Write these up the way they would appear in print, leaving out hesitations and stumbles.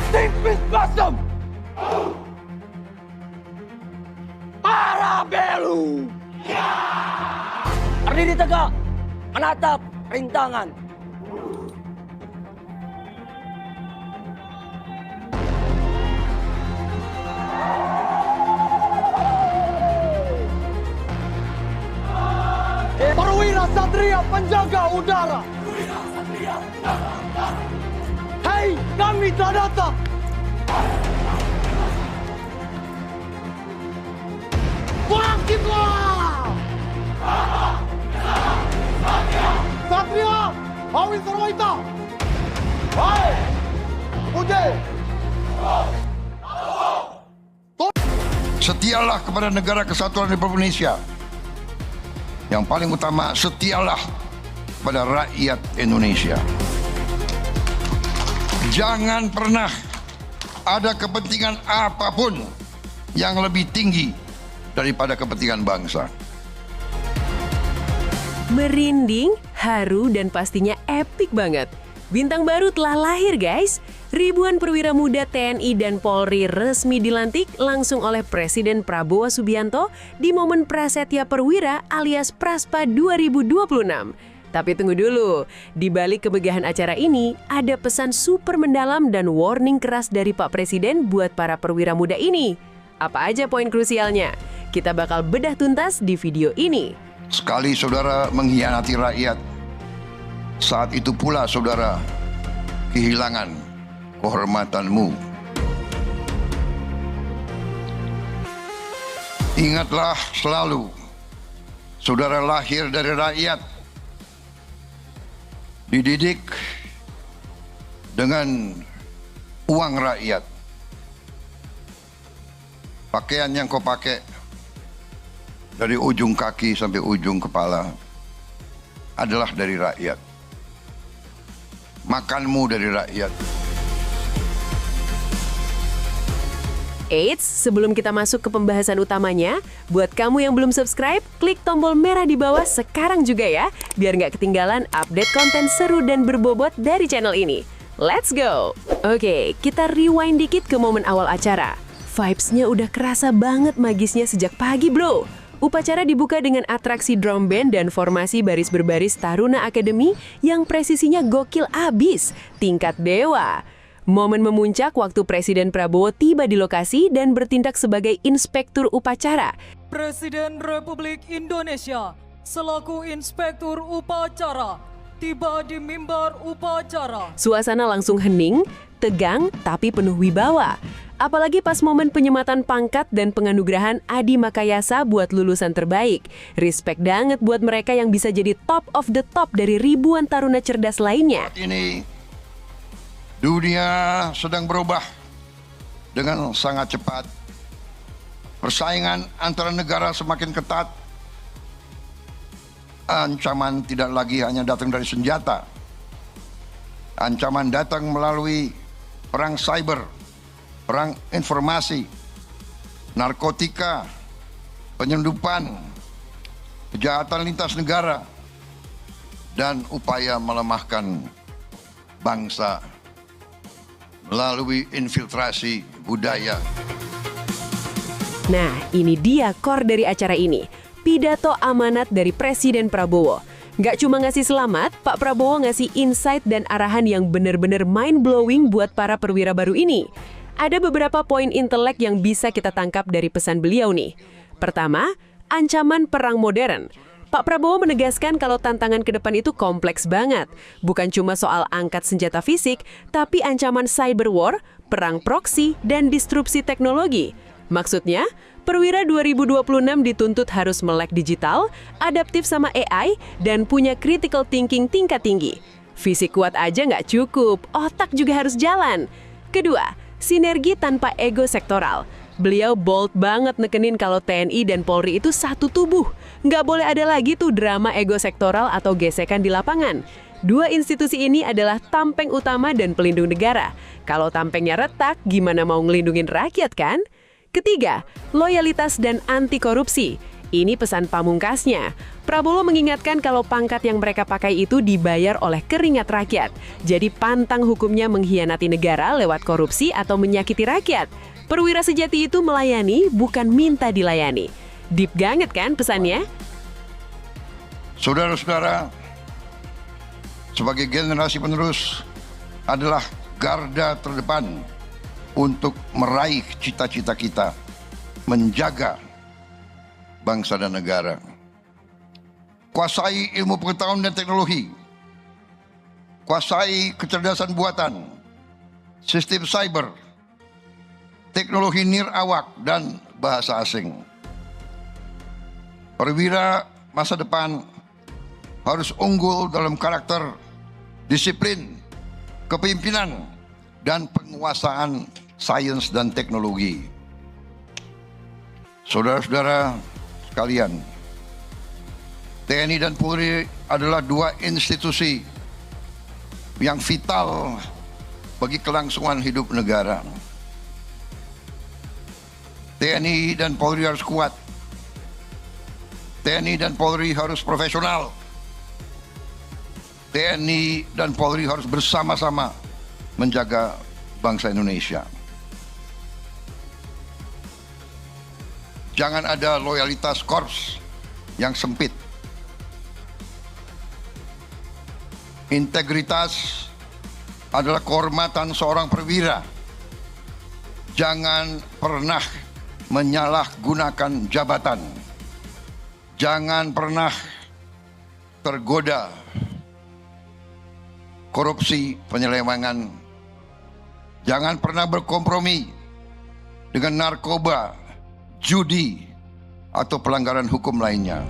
Tipis basem! Parabellum! Berdiri tegak, menatap rintangan. Perwira Satria Penjaga Udara. Hei, kami telah datang. Bangkitlah! Satria, Awil Sarwaita. Hai, Uje. Setialah kepada negara kesatuan Republik Indonesia. Yang paling utama, setialah pada rakyat Indonesia. Jangan pernah ada kepentingan apapun yang lebih tinggi daripada kepentingan bangsa. Merinding, haru, dan pastinya epik banget. Bintang baru telah lahir, guys. Ribuan perwira muda TNI dan Polri resmi dilantik langsung oleh Presiden Prabowo Subianto di momen Prasetya Perwira alias Praspa 2026. Tapi tunggu dulu, di balik kemegahan acara ini, ada pesan super mendalam dan warning keras dari Pak Presiden buat para perwira muda ini. Apa aja poin krusialnya? Kita bakal bedah tuntas di video ini. Sekali saudara mengkhianati rakyat, saat itu pula saudara kehilangan kehormatanmu. Ingatlah selalu, saudara lahir dari rakyat, dididik dengan uang rakyat. Pakaian yang kau pakai dari ujung kaki sampai ujung kepala adalah dari rakyat. Makanmu dari rakyat. Eits, sebelum kita masuk ke pembahasan utamanya, buat kamu yang belum subscribe, klik tombol merah di bawah sekarang juga ya, biar nggak ketinggalan update konten seru dan berbobot dari channel ini. Let's go! Oke, kita rewind dikit ke momen awal acara. Vibes-nya udah kerasa banget magisnya sejak pagi, bro. Upacara dibuka dengan atraksi drum band dan formasi baris berbaris Taruna Academy yang presisinya gokil abis, tingkat dewa. Momen memuncak waktu Presiden Prabowo tiba di lokasi dan bertindak sebagai inspektur upacara. Presiden Republik Indonesia selaku inspektur upacara tiba di mimbar upacara. Suasana langsung hening, tegang, tapi penuh wibawa. Apalagi pas momen penyematan pangkat dan penganugerahan Adi Makayasa buat lulusan terbaik. Respect banget buat mereka yang bisa jadi top of the top dari ribuan taruna cerdas lainnya. Ini dunia sedang berubah dengan sangat cepat. Persaingan antara negara semakin ketat. Ancaman tidak lagi hanya datang dari senjata. Ancaman datang melalui perang cyber, perang informasi, narkotika, penyelundupan, kejahatan lintas negara, dan upaya melemahkan bangsa melalui infiltrasi budaya. Nah, ini dia core dari acara ini. Pidato amanat dari Presiden Prabowo. Nggak cuma ngasih selamat, Pak Prabowo ngasih insight dan arahan yang benar-benar mind-blowing buat para perwira baru ini. Ada beberapa poin intelek yang bisa kita tangkap dari pesan beliau nih. Pertama, ancaman perang modern. Pak Prabowo menegaskan kalau tantangan ke depan itu kompleks banget. Bukan cuma soal angkat senjata fisik, tapi ancaman cyber war, perang proksi, dan disrupsi teknologi. Maksudnya, perwira 2026 dituntut harus melek digital, adaptif sama AI, dan punya critical thinking tingkat tinggi. Fisik kuat aja nggak cukup, otak juga harus jalan. Kedua, sinergi tanpa ego sektoral. Beliau bold banget nekenin kalau TNI dan Polri itu satu tubuh. Nggak boleh ada lagi tuh drama ego sektoral atau gesekan di lapangan. Dua institusi ini adalah tampeng utama dan pelindung negara. Kalau tampengnya retak, gimana mau ngelindungin rakyat kan? Ketiga, loyalitas dan anti korupsi. Ini pesan pamungkasnya. Prabowo mengingatkan kalau pangkat yang mereka pakai itu dibayar oleh keringat rakyat. Jadi pantang hukumnya mengkhianati negara lewat korupsi atau menyakiti rakyat. Perwira sejati itu melayani, bukan minta dilayani. Deep banget kan pesannya? Saudara-saudara, sebagai generasi penerus adalah garda terdepan untuk meraih cita-cita kita, menjaga bangsa dan negara. Kuasai ilmu pengetahuan dan teknologi, kuasai kecerdasan buatan, sistem cyber, teknologi nirawak, dan bahasa asing. Perwira masa depan harus unggul dalam karakter, disiplin, kepemimpinan, dan penguasaan sains dan teknologi. Saudara-saudara sekalian, TNI dan Polri adalah dua institusi yang vital bagi kelangsungan hidup negara. TNI dan Polri harus kuat. TNI dan Polri harus profesional. TNI dan Polri harus bersama-sama menjaga bangsa Indonesia. Jangan ada loyalitas korps yang sempit. Integritas adalah kehormatan seorang perwira. Jangan pernah menyalahgunakan jabatan. Jangan pernah tergoda korupsi, penyelewengan. Jangan pernah berkompromi dengan narkoba, judi, atau pelanggaran hukum lainnya.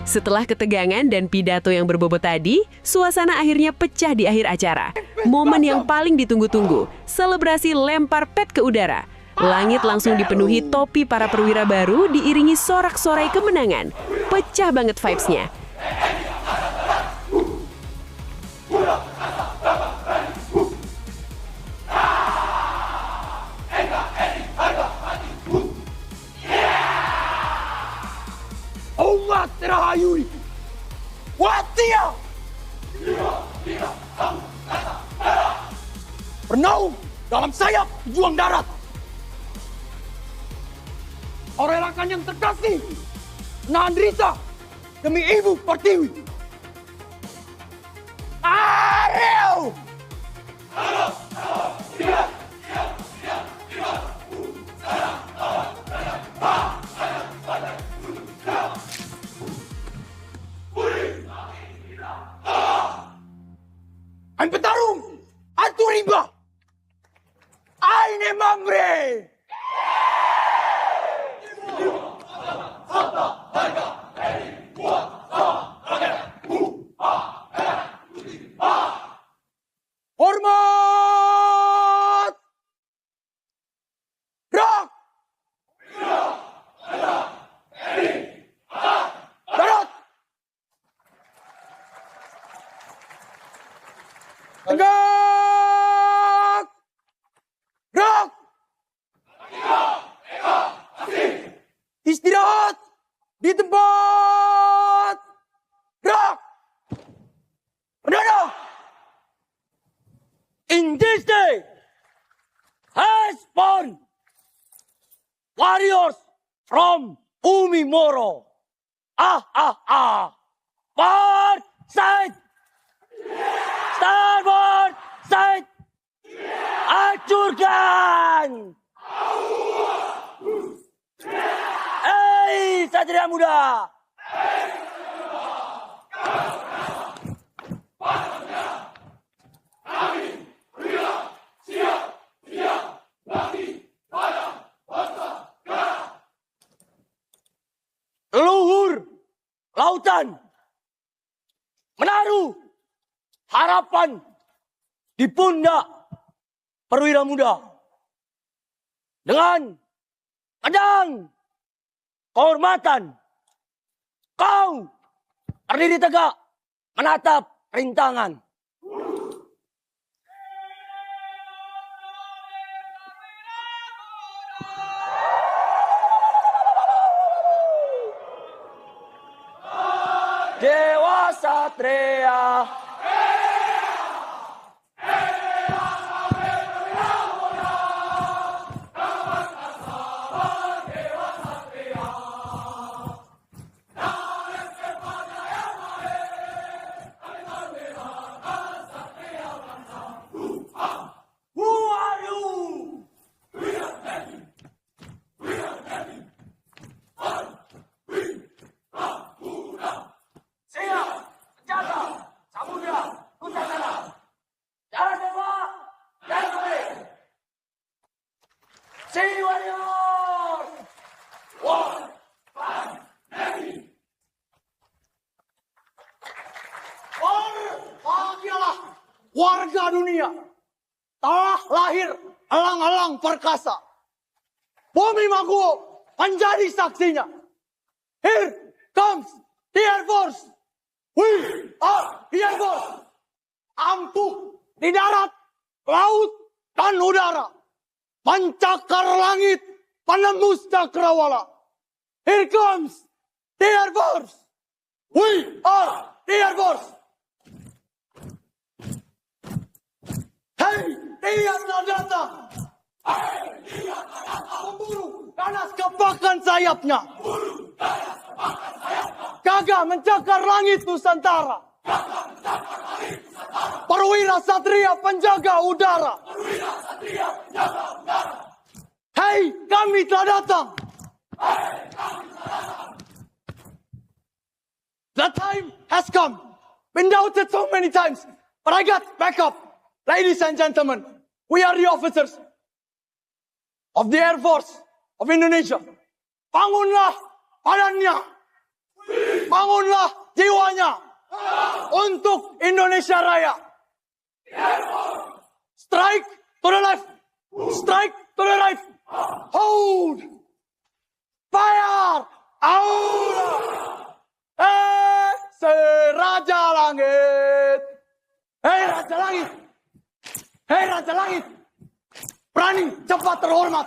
Setelah ketegangan dan pidato yang berbobot tadi, suasana akhirnya pecah di akhir acara. Momen yang paling ditunggu-tunggu, selebrasi lempar pet ke udara. Langit langsung dipenuhi topi para perwira baru diiringi sorak-sorai kemenangan. Pecah banget vibes-nya. Umat Rahayu Watia bernaung dalam sayap pejuang darat. Orelakan yang terkasih menahan derita demi Ibu Pertiwi. Ariel! Ein petarung, Antu Rimba, Aine Mamre. Hormat! Rak! Darat! Tegak! Rak! Istirahat di tempat! Rak! Mendadak! In this day has born warriors from Umi Moro. Forward side! Starboard side! Hancurkan! Hei, Satria Muda! Leluhur lautan menaruh harapan di pundak perwira muda dengan pedang kehormatan. Kau berdiri tegak menatap rintangan. Satria. Sea Warriors! Bahagialah warga dunia. Telah lahir elang-elang perkasa. Bumi Maguwo menjadi saksinya. Here comes the Air Force. We are the Air Force. Ampuh di darat, laut, dan udara. Mencakar langit, penembus cakrawala. Here comes the Air Force. We are the Air Force. Hei, dia telah datang. Pemburu ganas kepakan sayapnya. Gagah mencakar langit Nusantara. Perwira Satria penjaga udara. Hei, kami telah datang. The time has come. Been doubted so many times, but I got back up. Ladies and gentlemen, we are the officers of the Air Force of Indonesia. Bangunlah badannya. Bangunlah jiwanya. Untuk Indonesia Raya. Strike to the left. Strike to the right. Hold. Fire. Aura. Raja Langit. Hei Raja Langit. Hei Raja Langit. Berani cepat terhormat.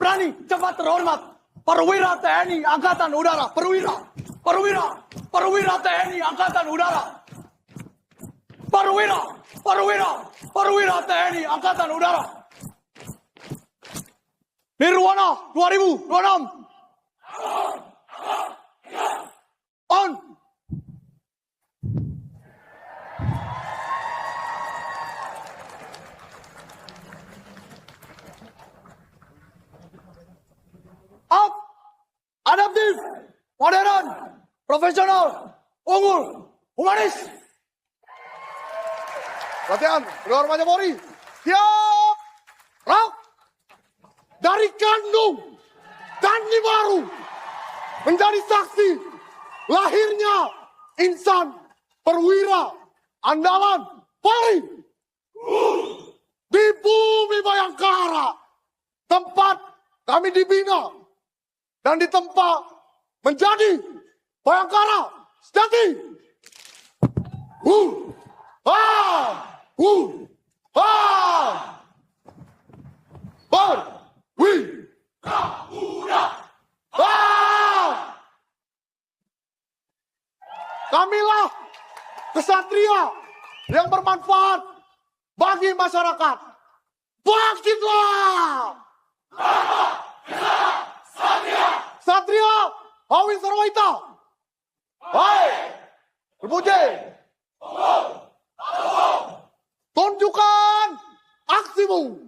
Berani cepat terhormat. Perwira TNI Angkatan Udara. Perwira TNI Angkatan Udara. Perwira TNI Angkatan Udara. Nirwana 2026. On. Up. Adaptif. Modern. Profesional. Unggul. Humanis. Latihan. Keluar Majapahit. Siap. Rak. Dari kandung dan baru menjadi saksi lahirnya insan perwira andalan Polri di bumi Bayangkara, tempat kami dibina dan ditempa menjadi Bayangkara sejati. Kamilah kesatria yang bermanfaat bagi masyarakat. Bangkitlah! Satria Hawi Sarwaita. Hai, berpuji. Tunjukkan aksimu.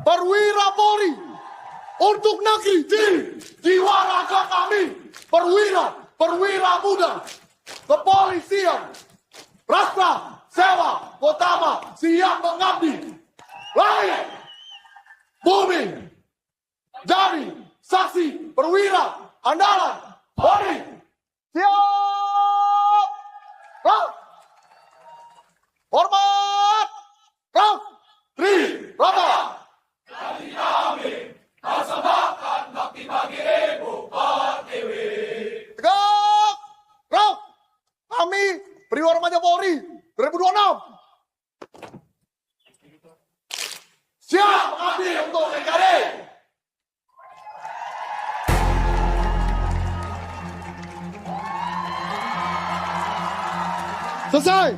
Perwira Polri untuk negeri jiwa raga kami. Perwira muda kepolisian rasa sewa utama siap mengabdi langit bumi dari saksi perwira andalan Polri. Siap. Rak. Hormat. Rak. Tri. Rata. Jadi kami persembahkan bakti bagi Ibu Pertiwi. Tegak. Rak. Kami Perwira Remaja Polri 2026. Siap mengabdi untuk NKRI. Selesai.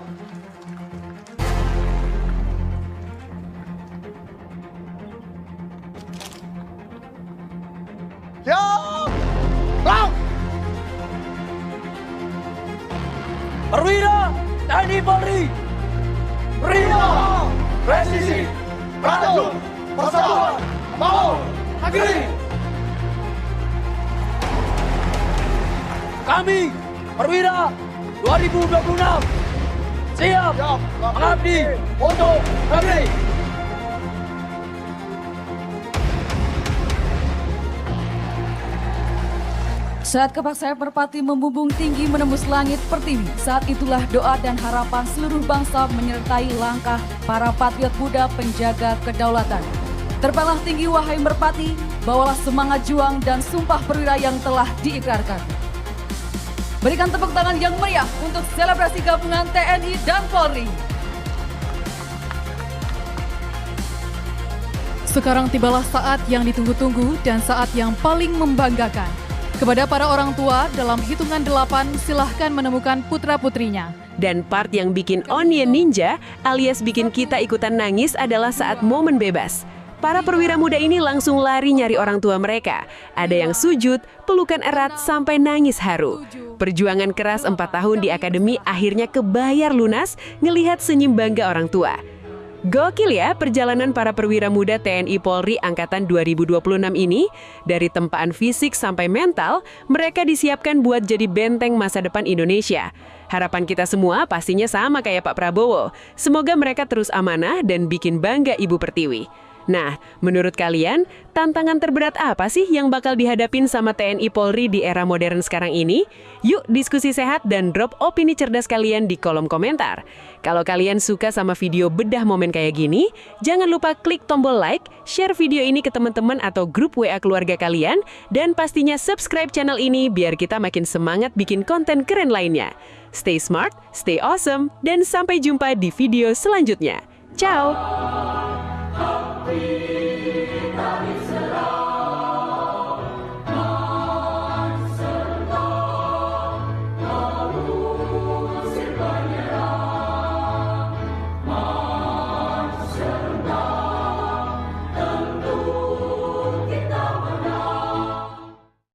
Siap. Bang. Perwira TNI Polri, Pria. Presisi. Prajurit. Persatuan. Mau. Negeri. kami Perwira 2026 siap mengabdi untuk negeri. Saat kepak sayap merpati membumbung tinggi menembus langit pertiwi, saat itulah doa dan harapan seluruh bangsa menyertai langkah para patriot muda penjaga kedaulatan. Terbanglah tinggi wahai merpati, bawalah semangat juang dan sumpah perwira yang telah diikrarkan. Berikan tepuk tangan yang meriah untuk selebrasi gabungan TNI dan Polri. Sekarang tibalah saat yang ditunggu-tunggu dan saat yang paling membanggakan. Kepada para orang tua, dalam hitungan 8 silahkan menemukan putra-putrinya. Dan part yang bikin Onion Ninja alias bikin kita ikutan nangis adalah saat momen bebas. Para perwira muda ini langsung lari nyari orang tua mereka. Ada yang sujud, pelukan erat sampai nangis haru. Perjuangan keras 4 tahun di akademi akhirnya kebayar lunas ngelihat senyum bangga orang tua. Gokil ya perjalanan para perwira muda TNI Polri Angkatan 2026 ini. Dari tempaan fisik sampai mental, mereka disiapkan buat jadi benteng masa depan Indonesia. Harapan kita semua pastinya sama kayak Pak Prabowo. Semoga mereka terus amanah dan bikin bangga Ibu Pertiwi. Nah, menurut kalian, tantangan terberat apa sih yang bakal dihadapin sama TNI Polri di era modern sekarang ini? Yuk diskusi sehat dan drop opini cerdas kalian di kolom komentar. Kalau kalian suka sama video bedah momen kayak gini, jangan lupa klik tombol like, share video ini ke teman-teman atau grup WA keluarga kalian, dan pastinya subscribe channel ini biar kita makin semangat bikin konten keren lainnya. Stay smart, stay awesome, dan sampai jumpa di video selanjutnya. Ciao! We